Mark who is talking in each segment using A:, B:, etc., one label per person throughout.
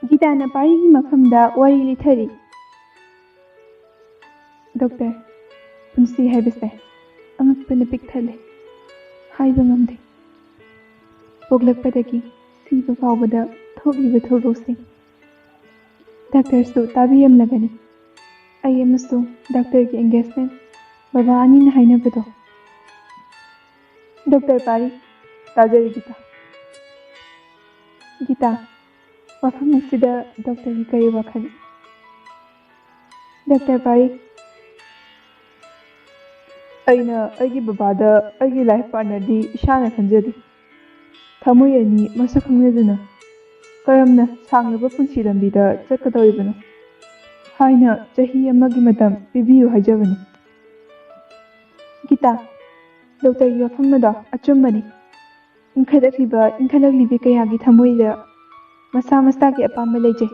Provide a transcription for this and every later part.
A: Gitana parigi mafamda wari lithari. Doctor, punsi haibase, angakpana pikthale, haiba ngamde. Poglakpadagi, siba faubada thogliba thorosing. Doctor su tabiyam lagani. Ayamasu doctor ki engagement, baba ani na haina bado. Doctor Pari, Tajari Gita. Gita, wafam asida doctor ki kari wakhali. Doctor Pari,
B: Aina aigi babada aigi life partner di ishana khanjadi. Thamui ani masa khangnaduna karamna sanglaba punsi lambida chakadoribano. Haina chahi amagi matam pibiyu hajabani.
A: Gita, doctor ki wafam mada achumbani. Inkhalaklibi kayagi thamuida masa ki apamba leje.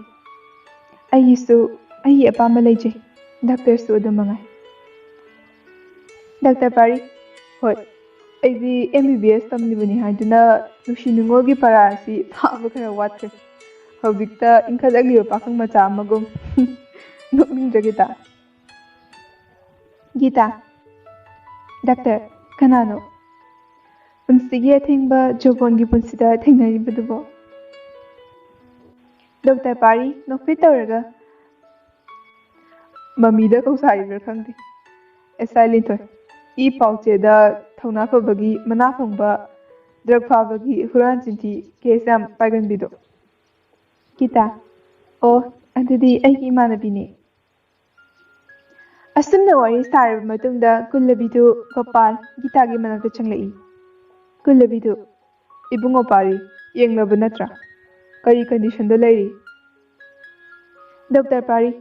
A: Ayi apamba leje. Doctor su adamangai.
B: Doctor Pari, hoi, aidi MBBS tamlibani haiduna nushinungogi parasi thaba khara watre. Hawjikta inkhalakliba pakhang macha amagum nokningjagita.
A: Gita, Doctor, kanano? Punsigi athengba jogongi punsida thengnaribadubo. Doctor Pari, nokpitauraga.
B: Mamida kausaribra khangdi. Silent hoy. E pauche da thauna fabagi mana phangba drug fabagi huran chinti kesam pagan bido.
A: Gita, oh, adudi aigi imanabini. Asumna wari saraba matungda kullabidu Gopal Gita gi manakta changlai. Kullabidu,
B: Ibungo Pari, yenglaba natra. Kari condition da lairi.
A: Doctor Pari,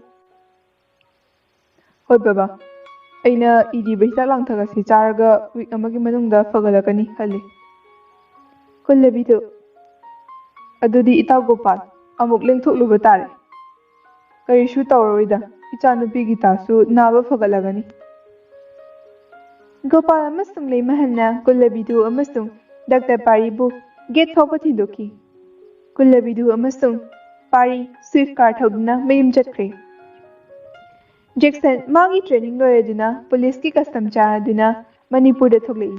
B: Hoi baba. Aina idi baisa langthaga si charaga week amagi manungda fagalakani khali.
A: Kullabidu,
B: Adudi Itau Gopal, amuk lengthokluba tare. Karishu tawroida, ichanupi Gitasu naba fagalagani.
A: Gopal amasung lei mahalna Kullabidu amasung Doctor Pari bu gate thawpa thidoki. Kullabidu amasung Pari swift car thawduna mayum chatkre. Jackson magi training loyaduna police ki custom charaduna Manipur da thoglei.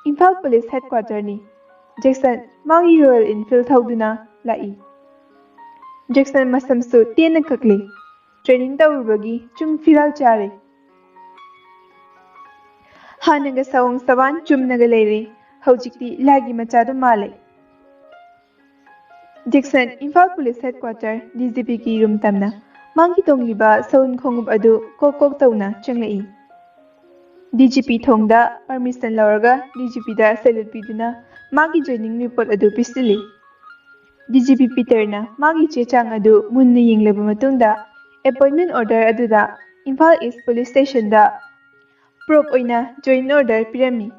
A: Imphal Police Headquarter ni Jackson magi Royal Enfield thawduna lai. Jackson masamsu tena kakle. Training tawrubagi chung firal chare. Hanaga sawang sawan chumnaga leire. Haujikti lagi machadu male. Jackson Imphal Police Headquarter DGP ki room tamna. Mangi tongliba saun khongub adu kokok tawna changlai. DGP thongda permission lauraga DGP da salute piduna magi joining report adu pisili. DGP Peter na magi chechang adu munna yenglaba matungda appointment order aduda Imphal East Police Station da prop oina join order pirami.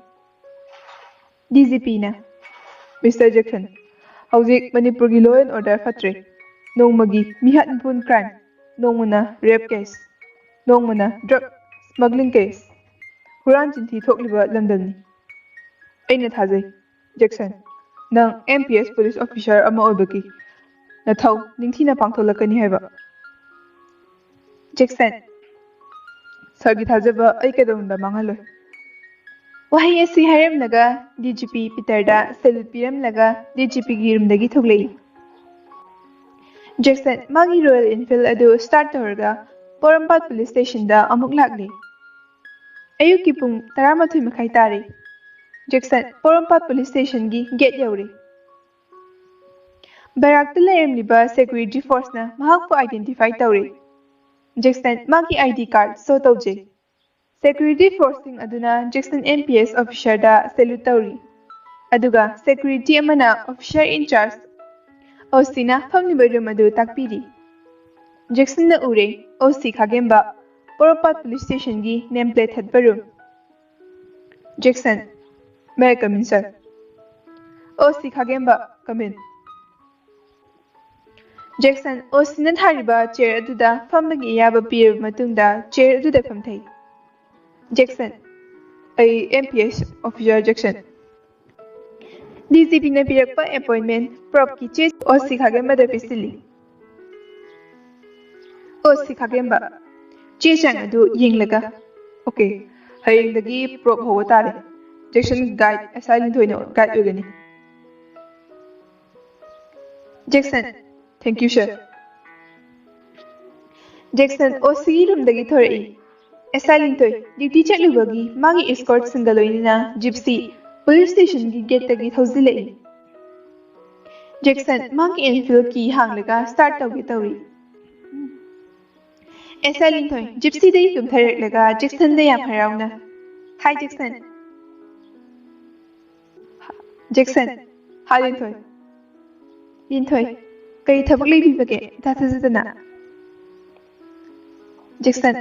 A: DGP na
B: Mr. Jackson, hawjik Manipur gi law and order fatre. Nongmagi mihat pun crime. Nongmana rape case. Nongmana drug smuggling case. Huran chinti thokliba lamdamni. Aina thajai, Jackson, nang MPS police officer ama oibaki. Nathau ningthina pangtholakani haiba.
A: Jackson,
B: Sargi thajaba ai kadamda mangaloi.
A: wahi asi haram laga DGP Peter da salute piram laga DGP gi room dagi thoglei. Jackson magi Royal Enfield adu start tawraga Porampat Police Station da amuk lakli. Ayuki pung 11 makhai tare. Jackson Porampat Police Station gi gate yauri. Barakta layamliba security force na mahakpo identify tawre. Jackson magi ID card so tawje. Security forcing aduna Jackson MPS officer da salute tawri. Aduga security amana officer in charge OC na famliba room adu takpiri. Jackson na ure OC Khagemba Porampat Police Station gi nameplate hatba room.
B: Jackson, may I come in, sir?
A: OC Khagemba,
B: Come in.
A: Jackson Osina Hariba, chair Aduda, Famagi Yaba Pier Matunda, chair Aduda Famtay. Jackson
B: ꯑꯩ MPS officer Jackson
A: DCP na pirakpa appointment prop ki che
B: OC Khagembada pisili
A: OC Khagembba che chang adu yenglaga
B: okay hayengdagi prop howa tare Jackson guide asylum thoina guide ogani
A: Jackson
B: thank you sir
A: Jackson OC room dagi thorai asylum toy duty chatlubagi magi escort singaloina gypsy police station ki gate dagi thozilai Jackson magi enfield ki hanglaga start tawgi tawri Asylum toy gypsy dai tum tharaklaga Jackson da yam harauna Hi Jackson Jackson
B: halin thoy
A: Lintoy kay thabak lay bibage ta thazadana Jackson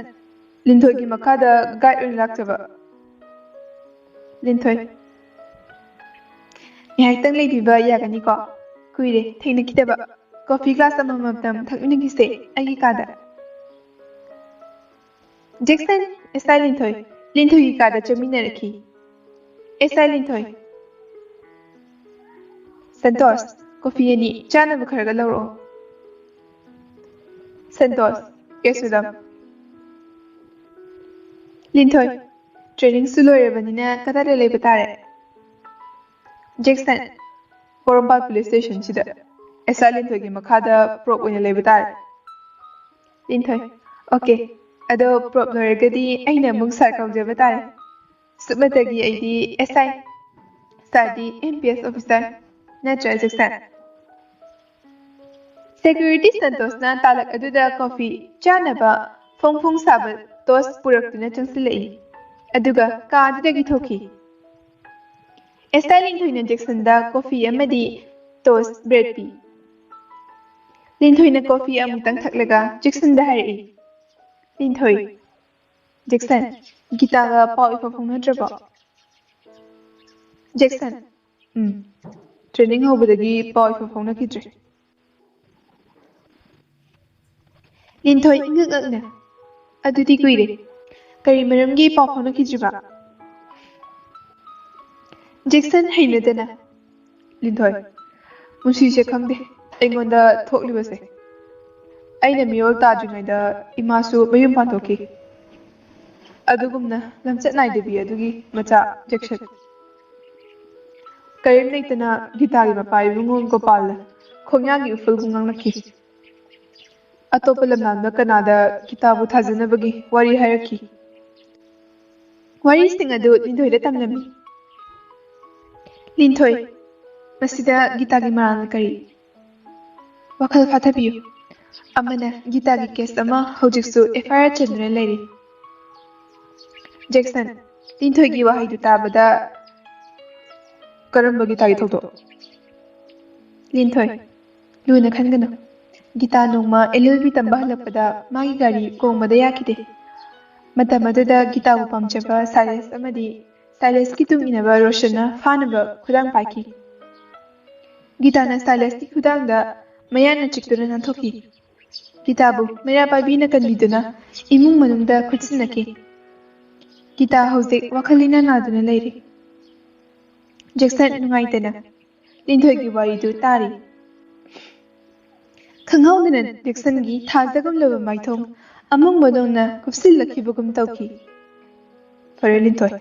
B: Lintoy ki makada guide oin laktaba
A: Lintoy Yaitang lay biba yagani ko kuire thengna kitaba coffee glass amamam thakminagise agi kada Jackson esai Lintoy Lintoy ki kada chamina rakhi esai Lintoy Santos coffee ani chana bukharaga lawro
B: Santos yes madam
A: Lintoy training su loirabanina kadada leba tare Jackson
B: Porambal police station sida asylum thogi makada prop oina leba tare
A: Lintoy okay ado prop loiragadi aina mung sar kaujaba tare submatagi aidi SI Sadi MPS officer Natural Jackson Security Santos na talak aduda coffee chanaba phong saba tos puraktuna changsilai aduga ka adudagi thoki Styling thoina Jackson da coffee amadi tos bread pi Linthoina coffee amutang thaklaga Jackson da hari Linthoi Jackson Gita ga pau ifa phongnadraba Jackson
B: training hobadagi paw ifa phongna kidre
A: Linthoi ingakna adudi kuire kari maramgi pau phongna kidriba Jackson hainadana
B: Lintoy munsise khangde aingonda thoklibase aina miyol tadringaida imasu mayum pantokhi adugumna lamchat naidebi adugi macha Jackson karim naitana gitagi mapai bungong gopal khongyagi uful gungang nakhi atopa lamnanda kanada kitabu thajanabagi wari hairaki
A: wari sing adu Linthoi da tamlami Linthoi masida gitagi maral kari wakhal phathabiyu amana gitagi case ama hojiksu FIR chandra lairi Jackson Linthoi gi wahai du tabada
B: karamba gitagi thokto
A: Linthoi luna khangana gita nongma LLB tamba halakpada magi gari kongmada yakide matam aduda gita bu pamchaba Silas amadi Silas ki tung inaba Roshana fanaba khudang paiki gita na Silas ki khudang da mayana chikduna nanthoki gita bu mera pabi na kanbiduna imung manungda khutsinaki gita hojik wakhalina naduna lairi Jackson nungaitana Linthoi gi wari du tari khanghaudana Jackson gi thajagam laba maithong amung madongna kupsillakibugum tawki
B: fare Lintoy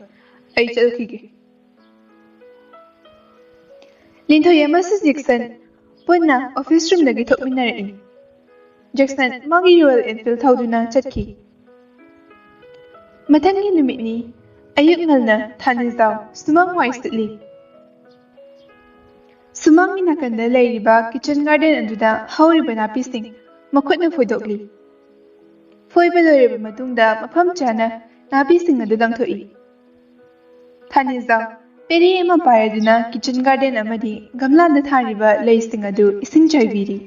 B: ai chalkhige
A: Linthoi amasu Jackson punna office room dagi thokminarei Jackson magi Royal Enfield thauduna chatki mathangi numitni ayuk ngalna thanizau sumang wai sitli Sumang minakanda lairiba kitchen garden aduda hauriba napising makhutna foidokli foiba loiriba matungda mafam chana napising adu dangthoi Thanizau peri ema paraduna kitchen garden amadi gamlanda thariba leising adu ising chaibiri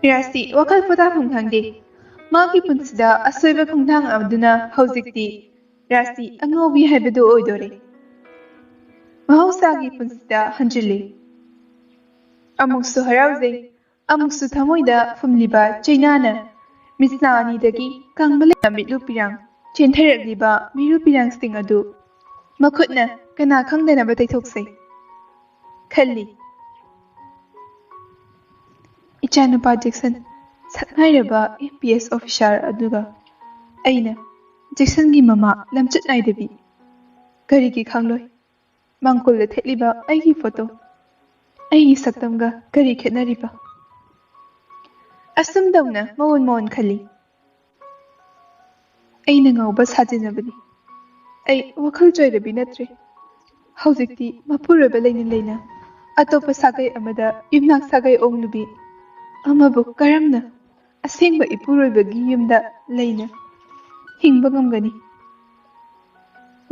A: Rasi wakal pota phungthangde magi punsida asoiba khungthang aduna hojikti Rasi angobi haibadu oidore Mahausagi punsida hanjili ꯑꯃꯨꯛꯁꯨ ꯍꯔꯥꯎꯖꯩ ꯑꯃꯨꯛꯁꯨ ꯊꯃꯣꯏꯗ ꯐꯨꯝꯂꯤꯕ ꯆꯩꯅꯥꯅ ꯃꯤꯠꯁꯅꯥ ꯑꯅꯤꯗꯒꯤ ꯀꯪꯕ ꯂꯩꯕ ꯃꯤꯠꯂꯨ ꯄꯤꯔꯥꯡ ꯆꯦꯟꯊꯔꯛꯂꯤꯕ ꯃꯤꯔꯨ ꯄꯤꯔꯥꯡꯁꯤꯡ ꯑꯗꯨ ꯃꯈꯨꯠꯅ ꯀꯅꯥ ꯈꯪꯗꯅꯕ ꯇꯩꯊꯣꯛꯆꯩ ꯈꯜꯂꯤ ꯏꯆꯥꯅꯨꯄꯥ ꯖꯦꯛꯁꯟ ꯁꯛꯅꯥꯏꯔꯕ APS ꯑꯣꯐꯤꯁꯥꯔ ꯑꯗꯨꯒ ꯑꯩꯅ ꯖꯦꯛꯁꯟꯒꯤ ꯃꯃꯥ ꯂꯝꯆꯠ ꯅꯥꯏꯗꯕꯤ ꯀꯔꯤꯒꯤ ꯈꯪꯂꯣꯏ ꯃꯥꯡꯒꯣꯜꯗ ꯊꯦꯠꯂꯤꯕ ꯑꯩꯒꯤ ꯐꯣꯇꯣ ꯑꯩꯒꯤ ꯁꯛꯇꯝꯒ ꯀꯔꯤ ꯈꯦꯠꯅꯔꯤꯕ ꯑꯁꯨꯝꯗꯧꯅ ꯃꯑꯣꯟ ꯃꯑꯣꯟ ꯈꯜꯂꯤ ꯑꯩꯅ ꯉꯥꯎꯕ ꯁꯥꯖꯤꯟꯅꯕꯅꯤ ꯑꯩ ꯋꯥꯈꯜ ꯆꯣꯏꯔꯕꯤ ꯅꯠꯇ꯭ꯔꯦ ꯍꯧꯖꯤꯛꯇꯤ ꯃꯄꯨꯔꯣꯏꯕ ꯂꯩꯅ ꯂꯩꯅ ꯑꯇꯣꯞꯄ ꯁꯥꯒꯩ ꯑꯃꯗ ꯌꯨꯝꯅꯥꯛ ꯁꯥꯒꯩ ꯑꯣꯡꯅꯨꯕꯤ ꯑꯃꯕꯨ ꯀꯔꯝꯅ ꯑꯁꯦꯡꯕ ꯏꯄꯨꯔꯣꯏꯕꯒꯤ ꯌꯨꯝꯗ ꯂꯩꯅ ꯍꯤꯡꯕ ꯉꯝꯒꯅꯤ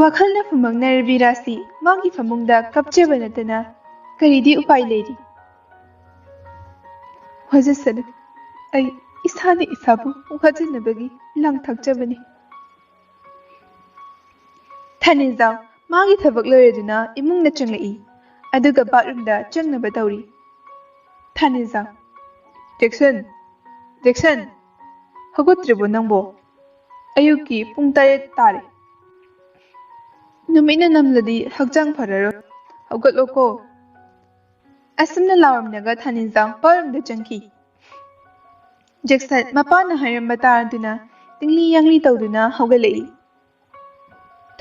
A: ꯋꯥꯈꯜꯅ ꯐꯨꯃꯛꯅꯔꯕꯤ ꯔꯥꯁꯤ ꯃꯥꯒꯤ ꯐꯃꯨꯡꯗ ꯀꯞꯆꯕ ꯅꯠꯇꯅ ꯀꯔꯤꯗꯤ ꯎꯄꯥꯏ ꯂꯩꯔꯤ ꯋꯥꯖꯁꯅꯨ ꯑꯩ ꯏꯁꯥꯅ ꯏꯁꯥꯕꯨ ꯋꯥꯖꯅꯕꯒꯤ ꯂꯥꯡꯊꯥꯛꯆꯕꯅꯤ ꯊꯥꯅꯤꯖꯥꯎ ꯃꯥꯒꯤ ꯊꯕꯛ ꯂꯣꯏꯔꯗꯨꯅ ꯏꯃꯨꯡꯗ ꯆꯪꯂꯛꯏ ꯑꯗꯨꯒ ꯕꯥꯠꯔꯨꯝꯗ ꯆꯪꯅꯕ ꯇꯧꯔꯤ ꯊꯥꯅꯤꯖꯥꯎ
B: ꯖꯦꯛꯁꯟ ꯖꯦꯛꯁꯟ ꯍꯧꯒꯠꯇ꯭ꯔꯤꯕꯣ ꯅꯪꯕꯣ ꯑꯌꯨꯛꯀꯤ ꯄꯨꯡ 8 ꯇꯥꯔꯦ
A: ꯅꯨꯃꯤꯠꯅ ꯅꯝꯂꯗꯤ ꯍꯛꯆꯥꯡ ꯐꯔꯔꯣꯏ
B: ꯍꯧꯒꯠꯂꯣꯀꯣ
A: ꯑꯁꯨꯝꯅ ꯂꯥꯎꯔꯝꯂꯒ ꯊꯥꯅꯤꯖꯥꯎ ꯕꯥꯠꯔꯨꯝꯗ ꯆꯪꯈꯤ ꯖꯦꯛꯁꯟ ꯃꯄꯥꯅ ꯍꯥꯏꯔꯝꯕ ꯇꯥꯔꯗꯨꯅ ꯇꯤꯡꯂꯤ ꯌꯥꯡꯂꯤ ꯇꯧꯗꯨꯅ ꯍꯧꯒꯠꯂꯛꯏ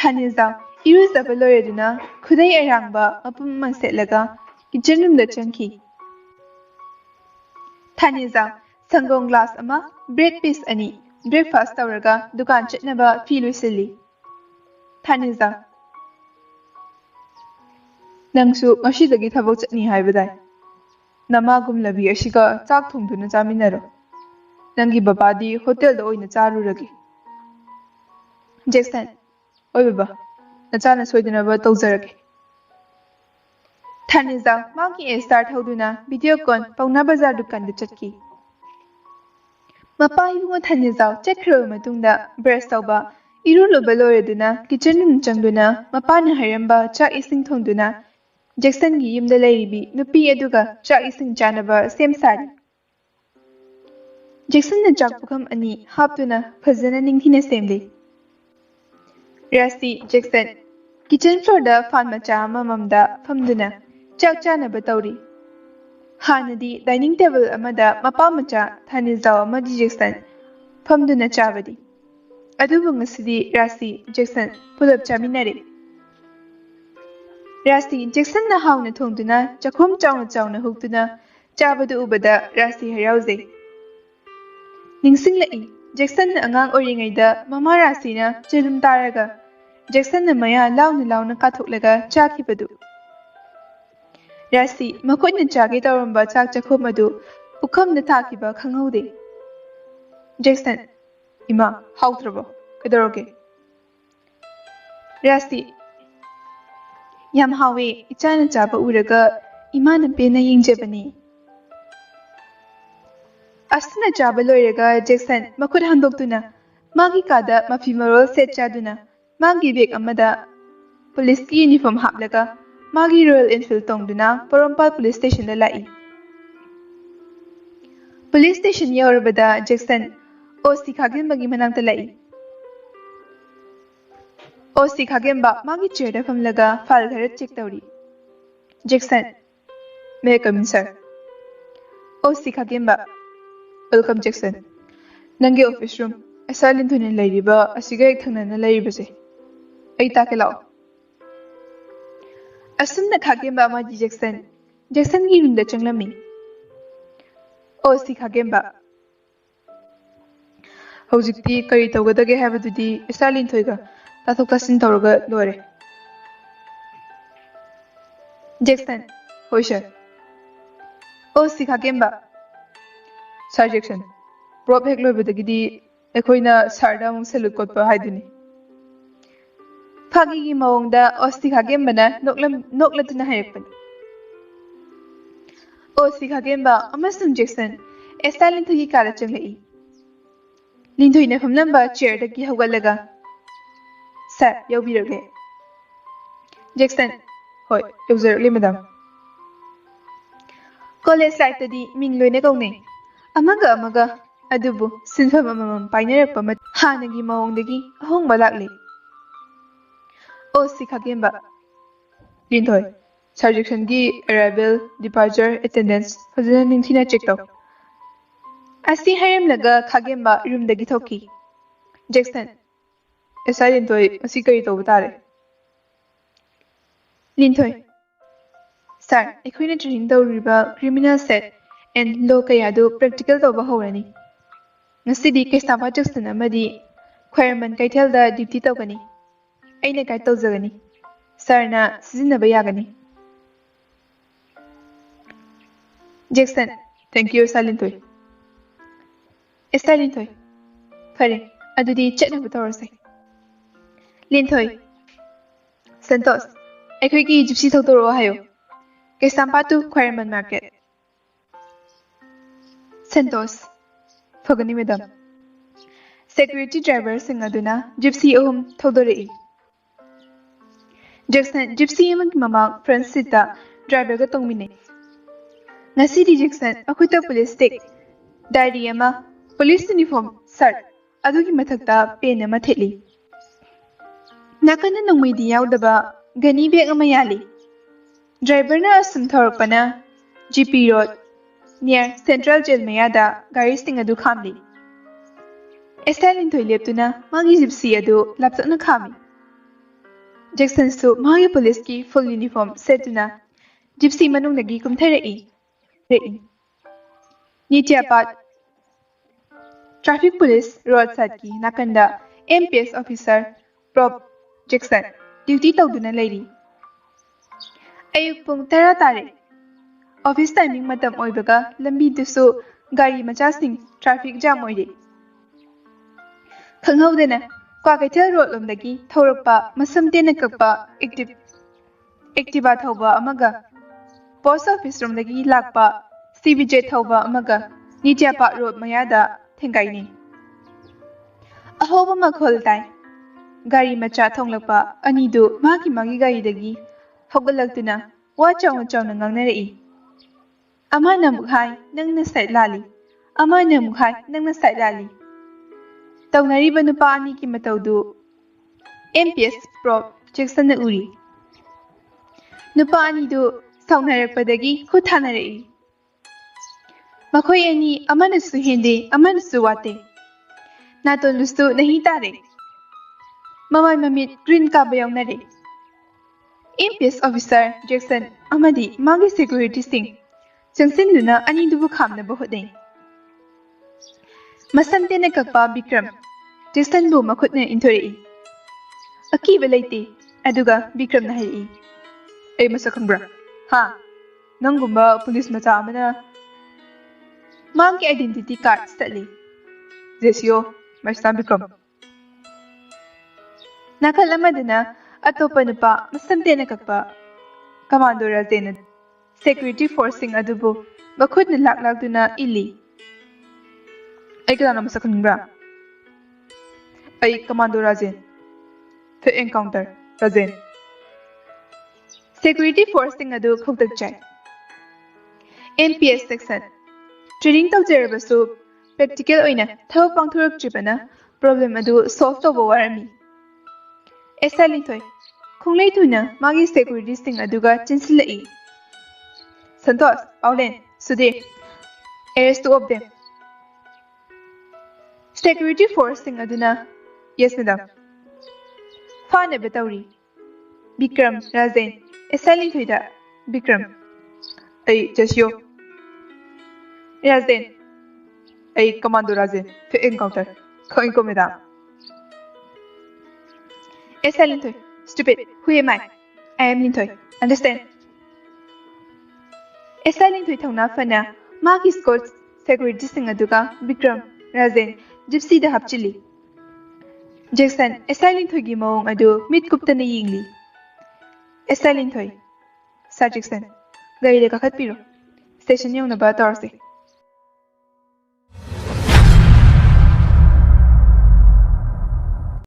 A: ꯊꯥꯅꯤꯖꯥꯎ ꯏꯔꯨꯖꯕ ꯂꯣꯏꯔꯗꯨꯅ ꯈꯨꯗꯩ ꯑꯔꯥꯡꯕ ꯃꯄꯨꯝ ꯑꯃ ꯁꯦꯠꯂꯒ ꯀꯤꯆꯟ ꯔꯨꯝꯗ ꯆꯪꯈꯤ ꯊꯥꯅꯤꯖꯥꯎ ꯁꯪꯒꯣꯝ ꯒ꯭ꯂꯥꯁ ꯑꯃ ꯕ꯭ꯔꯦꯗ ꯄꯤꯁ 2 ꯕ꯭ꯔꯦꯛꯐꯥꯁ ꯇꯧꯔꯒ ꯗꯨꯀꯥꯟ ꯆꯠꯅꯕ ꯐꯤ ꯂꯣꯏꯁꯤꯜꯂꯤ ꯊꯥꯅꯤꯖꯥꯎ
B: ꯅꯪꯁꯨ ꯉꯁꯤꯗꯒꯤ ꯊꯕꯛ ꯆꯠꯅꯤ ꯍꯥꯏꯕꯗꯥꯏ ꯅꯃꯥꯒꯨꯝꯂꯕꯤ ꯑꯁꯤꯒ ꯆꯥꯛ ꯊꯣꯡꯗꯨꯅ ꯆꯥꯃꯤꯟꯅꯔꯣ ꯅꯪꯒꯤ ꯕꯕꯥꯗꯤ ꯍꯣꯇꯦꯜꯗ ꯑꯣꯏꯅ ꯆꯥꯔꯨꯔꯒꯦ
A: ꯖꯦꯛꯁꯟ
B: ꯍꯣꯏ ꯕꯕꯥ ꯅꯆꯥꯅ ꯁꯣꯏꯗꯅꯕ ꯇꯧꯖꯔꯒꯦ
A: ꯊꯥꯅꯤꯖꯥꯎ ꯃꯥꯒꯤ ꯑꯦꯁꯇꯥꯔ ꯊꯧꯗꯨꯅ ꯚꯤꯗꯤꯑꯣ ꯀꯣꯟ ꯄꯥꯎꯅꯥ ꯕꯖꯥꯔ ꯗꯨꯀꯥꯟꯗ ꯆꯠꯈꯤ ꯃꯄꯥ ꯏꯕꯨꯡꯉꯣ ꯊꯥꯅꯤꯖꯥꯎ ꯆꯠꯈ꯭ꯔꯕ ꯃꯇꯨꯡꯗ ꯕ꯭ꯔꯁ ꯇꯧꯕ ꯏꯔꯨ ꯂꯨꯕ ꯂꯣꯏꯔꯗꯨꯅ ꯀꯤꯆꯟ ꯔꯨꯝ ꯆꯪꯗꯨꯅ ꯃꯄꯥꯅ ꯍꯥꯏꯔꯝꯕ ꯆꯥꯛ ꯏꯁꯤꯡ ꯊꯣꯡꯗꯨꯅ ꯖꯦꯛꯁꯟꯒꯤ ꯌꯨꯝꯗ ꯂꯩꯔꯤꯕꯤ ꯅꯨꯄꯤ ꯑꯗꯨꯒ ꯆꯥꯛ ꯏꯁꯤꯡ ꯆꯥꯅꯕ ꯁꯦꯝ ꯁꯥꯔꯤ ꯖꯦꯛꯁꯟꯅ ꯆꯥꯛ ꯄꯨꯈꯝ 2 ꯍꯥꯞꯇꯨꯅ ꯐꯖꯅ ꯅꯤꯡꯊꯤꯅ ꯁꯦꯝꯂꯤ ꯔꯥꯁꯤ ꯖꯦꯛꯁꯟ ꯀꯤꯆꯟ ꯐ꯭ꯂꯣꯔꯗ ꯐꯥꯟ ꯃꯆꯥ ꯑꯃꯃꯝꯗ ꯐꯝꯗꯨꯅ ꯆꯥꯛ ꯆꯥꯅꯕ ꯇꯧꯔꯤ ꯍꯥꯟꯅꯗꯤ ꯗꯥꯏꯅꯤꯡ ꯇꯦꯕꯜ ꯑꯃꯗ ꯃꯄꯥ ꯃꯆꯥ ꯊꯥꯅꯤꯖꯥꯎ ꯑꯃꯗꯤ ꯖꯦꯛꯁꯟ ꯐꯝꯗꯨꯅ ꯆꯥꯕꯗꯤ ꯑꯗꯨꯕꯨ ꯉꯁꯤꯗꯤ ꯔꯥꯁꯤ ꯖꯦꯛꯁꯟ ꯄꯨꯂꯞ ꯆꯥꯃꯤꯟꯅꯔꯦ ꯔꯥꯁꯤ ꯖꯦꯛꯁꯟꯅ ꯍꯥꯎꯅ ꯊꯣꯡꯗꯨꯅ ꯆꯥꯛꯈꯨꯝ ꯆꯥꯎꯅ ꯆꯥꯎꯅ ꯍꯨꯛꯇꯨꯅ ꯆꯥꯕꯗꯨ ꯎꯕꯗ ꯔꯥꯁꯤ ꯍꯔꯥꯎꯖꯩ ꯅꯤꯡꯁꯤꯡꯂꯛꯏ ꯖꯦꯛꯁꯟꯅ ꯑꯉꯥꯡ ꯑꯣꯏꯔꯤꯉꯩꯗ ꯃꯃꯥ ꯔꯥꯁꯤꯅ ꯆꯤꯔꯨꯝ ꯇꯥꯔꯒ ꯖꯦꯛꯁꯟꯅ ꯃꯌꯥ ꯂꯥꯎꯅ ꯂꯥꯎꯅ ꯀꯥꯊꯣꯛꯂꯒ ꯆꯥꯈꯤꯕꯗꯨ ꯔꯥꯁꯤ ꯃꯈꯣꯏꯅ ꯆꯥꯒꯦ ꯇꯧꯔꯝꯕ ꯆꯥꯛ ꯆꯥꯛꯈꯨꯝ ꯑꯗꯨ ꯄꯨꯈꯝꯗ ꯊꯥꯈꯤꯕ ꯈꯪꯍꯧꯗꯦ ꯖꯦꯛꯁꯟ
B: ꯏꯃꯥ ꯍꯥꯎꯇ꯭ꯔꯕꯣ ꯀꯩꯗꯧꯔꯒꯦ
A: ꯔꯥꯁꯤ ꯌꯥꯝ ꯍꯥꯎꯋꯦ ꯏꯆꯥꯅ ꯆꯥꯕ ꯎꯔꯒ ꯏꯃꯥꯅ ꯄꯦꯟꯅ ꯌꯦꯡꯖꯕꯅꯤ ꯑꯁꯨꯝꯅ ꯆꯥꯕ ꯂꯣꯏꯔꯒ ꯖꯦꯛꯁꯟ ꯃꯈꯨꯠ ꯍꯥꯝꯗꯣꯛꯇꯨꯅ ꯃꯥꯒꯤ ꯀꯥꯗ ꯃꯐꯤ ꯃꯔꯣꯜ ꯁꯦꯠ ꯆꯥꯗꯨꯅ ꯃꯥꯒꯤ ꯕꯦꯒ ꯑꯃꯗ ꯄꯨꯂꯤꯁꯀꯤ ꯌꯨꯅꯤꯐꯣꯔꯝ ꯍꯥꯞꯂꯒ ꯃꯥꯒꯤ ꯔꯣꯌꯦꯜ ꯏꯟꯐꯤꯜ ꯇꯣꯡꯗꯨꯅ ꯄꯣꯔꯣꯝꯄꯥꯠ ꯄꯨꯂꯤꯁ ꯁ꯭ꯇꯦꯁꯟꯗ ꯂꯥꯛꯏ ꯄꯨꯂꯤꯁ ꯁ꯭ꯇꯦꯁꯟ ꯌꯧꯔꯕꯗ ꯖꯦꯛꯁꯟ OC ꯈꯥꯒꯦꯝꯕꯒꯤ ꯃꯅꯥꯛꯇ ꯂꯥꯛꯏ OC ꯈꯥꯒꯦꯝꯕ ꯃꯥꯒꯤ ꯆꯤꯌꯔꯗ ꯐꯝꯂꯒ ꯐꯥꯏꯜ ꯈꯔ ꯆꯦꯛ ꯇꯧꯔꯤ ꯖꯦꯛꯁꯟ
B: ꯃꯦ ꯀꯃꯤꯟ ꯁꯔ
A: OC ꯈꯥꯒꯦꯝꯕ
B: ꯋꯦꯜꯀꯝ ꯖꯦꯛꯁꯟ ꯅꯪꯒꯤ ꯑꯣꯐꯤꯁ ꯔꯨꯝ ꯑꯦꯁꯥ ꯂꯤꯟꯊꯣꯏꯅ ꯂꯩꯔꯤꯕ ꯑꯁꯤꯒ ꯍꯦꯛ ꯊꯪꯅꯅ ꯂꯩꯔꯤꯕꯁꯦ ꯑꯩ ꯇꯥꯛꯀꯦ ꯂꯥꯛꯑꯣ
A: ꯑꯁꯨꯝꯅ ꯈꯥꯒꯦꯝꯕ ꯑꯃꯗꯤ ꯖꯦꯛꯁꯟꯒꯤ ꯔꯨꯝꯗ ꯆꯪꯂꯝꯃꯤ OC ꯈꯥꯒꯦꯝꯕ
B: ꯍꯧꯖꯤꯛꯇꯤ ꯀꯔꯤ ꯇꯧꯒꯗꯒꯦ ꯍꯥꯏꯕꯗꯨꯗꯤ ꯏꯁꯥ ꯂꯤꯟꯊꯣꯏꯒ ꯇꯥꯊꯣꯛ ꯇꯥꯁꯤꯟ ꯇꯧꯔꯒ ꯂꯣꯏꯔꯦ
A: ꯖꯦꯛꯁꯟ
B: ꯍꯣꯏ ꯁꯔ
A: OC ꯈꯥꯒꯦꯝꯕ
B: ꯁꯔ ꯖꯦꯛꯁꯟ ꯄ꯭ꯔꯣꯞ ꯍꯦꯛ ꯂꯣꯏꯕꯗꯒꯤꯗꯤ ꯑꯩꯈꯣꯏꯅ ꯁꯔꯗ ꯑꯃꯨꯛ ꯁꯦꯂꯨꯠ ꯀꯣꯠꯄ ꯍꯥꯏꯗꯨꯅꯤ
A: ꯐꯥꯒꯤꯒꯤ ꯃꯑꯣꯡꯗ OC ꯈꯥꯒꯦꯝꯕꯅ ꯅꯣꯛꯂꯗꯨꯅ ꯍꯥꯏꯔꯛꯄꯅꯤ OC ꯈꯥꯒꯦꯝꯕ ꯑꯃꯁꯨꯡ ꯖꯦꯛꯁꯟ ꯑꯦꯁꯇꯥ ꯂꯤꯟꯊꯣꯏꯒꯤ ꯀꯥꯗ ꯆꯪꯂꯛꯏ ꯂꯤꯟꯊꯣꯏꯅ ꯐꯝꯂꯝꯕ ꯆꯤꯌꯔꯗꯒꯤ ꯍꯧꯒꯠꯂꯒ ꯁꯔ ꯌꯧꯕꯤꯔꯛꯂꯦ ꯖꯦꯛꯁꯟ
B: ꯍꯣꯏ ꯌꯧꯖꯔꯛꯂꯤ madam
A: College side ming loina kaunai. Amaga adubu sinfam amamam painarakpa hanagi maongdagi ahongba lakli. O si khagemba.
B: Linthoi, Surjection gi arrival, departure, attendance, fazana ningthina check tau.
A: Asi haramlaga khagemba roomdagi thoki.
B: Jackson, SI Linthoi, asi kari tau batare.
A: Linthoi. Sir, akhoi training tawriba criminal set and law kayadu practical tawba hawrani. Ngasidi Kestamba Jackson amadi Khwairman Kaithelda duty tawgani. Aina kai tawjagani. Sarna sizinaba yagani. Jackson,
B: Thank you, SI Linthoi.
A: Esther Linthoi. Fare, adudi chatnaba tawrase. Linthoi. Santos, akhoi ki gypsy thawtoro hayo. Kestamba to Khwairman Market. Santos.
B: Fagani madam.
A: Security driver singaduna gypsy ohum thodorei. Jackson gypsy amang mamang front seat da driver ga tongmine. Ngasidi Jackson akuita police stick diary ama police uniform shirt adugi mathakta pen ama theli. Nakana nongmidi yaudaba gani bag ama yali. Driver na asum thorakpana GP Road near Central Jail mayada gari sting adu khamli. Esther Linthoi leptuna magi gypsy adu laptakna khami. Jackson su magi police ki full uniform setuna gypsy manungnagi kumtharai. Nityapat Traffic Police roadside ki nakanda MPS officer Prop Jackson duty tawduna lairi. Ayuk pung tara tare. Office timing matam oibaga lambi dusu gari machasing traffic jam oire. Khanghaudena Kwa Kaithel Road lomdagi thorakpa masam tena kakpa activa thauba amaga post office romdagi lakpa CBJ thauba amaga Nityapa Road mayada thengaini. Ahoba makhol tai gari macha thonglakpa anidu magi gari dagi hogalaktuna wa chawna ngangnarei. Amana mukhai nangna side lali. Amana mukhai nangna side lali. Tawnariba nupa ani ki matawdu MPS Prop Jackson na uri. Nupa ani du saunharakpadagi khuthanarei. Makhoi ani amanasu hende amanasu wate. Naton lustu nahi tare. Mamay mamit green kaba yawnare. MPS Officer Jackson amadi magi security sing. Jangsin ani dubu khamna bahudeng. Masam tena kakpa Bikram Jackson bu makhutna inthorei. Akiba leite aduga Bikram na hai.
B: Ay masakangbra.
A: Ha,
B: Nanggumba police macha amana
A: magi identity card stali.
B: Jesio, Maistan Bikram.
A: Nakalamadana atopa nupa masam tena kakpa
B: Commando Razen.
A: security forcing adubu makhutna laklakduna ili.
B: Ay kana masakangbra. Ay Commando Razen. Fit encounter Razen.
A: Security forcing adu khoktak chai. MPS section. Training tawjarabasu practical oina thawak pangthurak chibana problem adu solve tawba warami. Esa Linthoi. Khunglei thuna magi security sting aduga chinsilai.
B: Santos, Aulen, Sudhir.
A: Arrest two of them. Security forcing aduna
B: Yes, madam.
A: Fana Betauri. Bikram Razen. Esa Linthoi da
B: Bikram. Ay Jesio.
A: Razen.
B: Ay Commando Razen. Fit encounter. Khain ko madam.
A: Esa Linthoi. Stupid. Who am I? I am Linthoi. Understand? Esa Linthoi thongna fana magi Scott security sing aduga Bikram Razen gypsy da hapchili. Jackson Esa Linthoi gi maung adu mit kuptana yingli. Esa Linthoi. Sir Jackson. Gari da kakhat piro. Station yung naba torse.